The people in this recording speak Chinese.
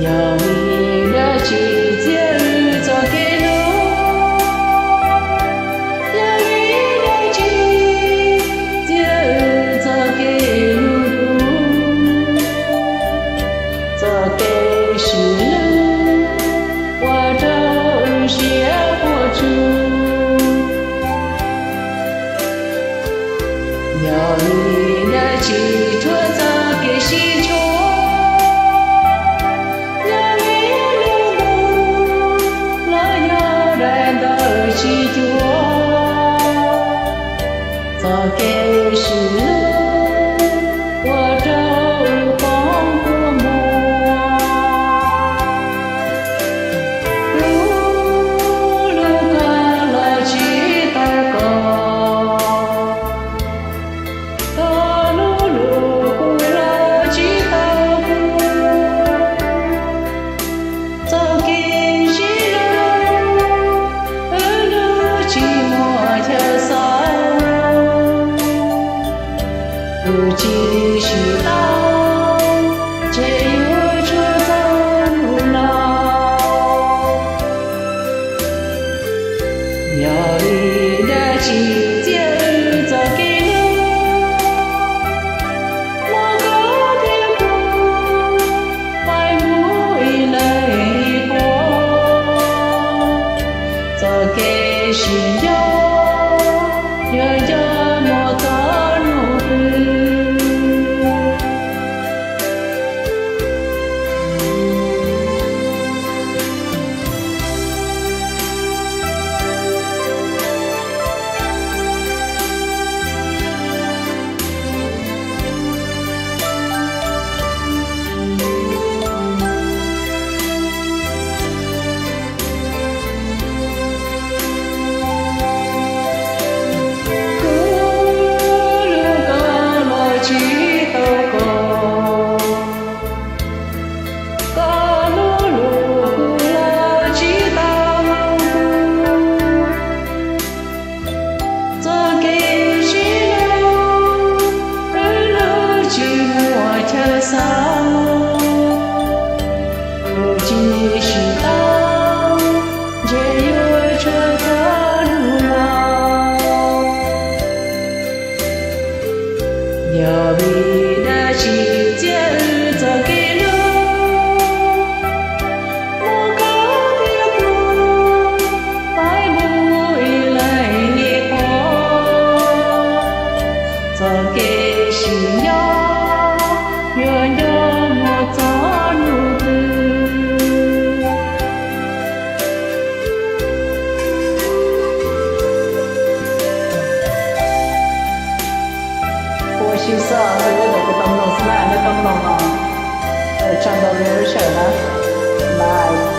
有你的季节走给路，有你的季节走给路，走给是路，我都写不出。有你的寄托走给西处。记住走给是路，我都放过梦。路过了几道沟，路过了几道沟，走给是不继续到，只有车走路老。有你的季节走给路，我高的路，百步以内过，走给需要莫走。不继续到，只有车走路老。有你的季节走给路，我高的路，百步以内过，走给需要，莫走路我心上我那个东东是哪的东东啊？唱到哪儿去了？来。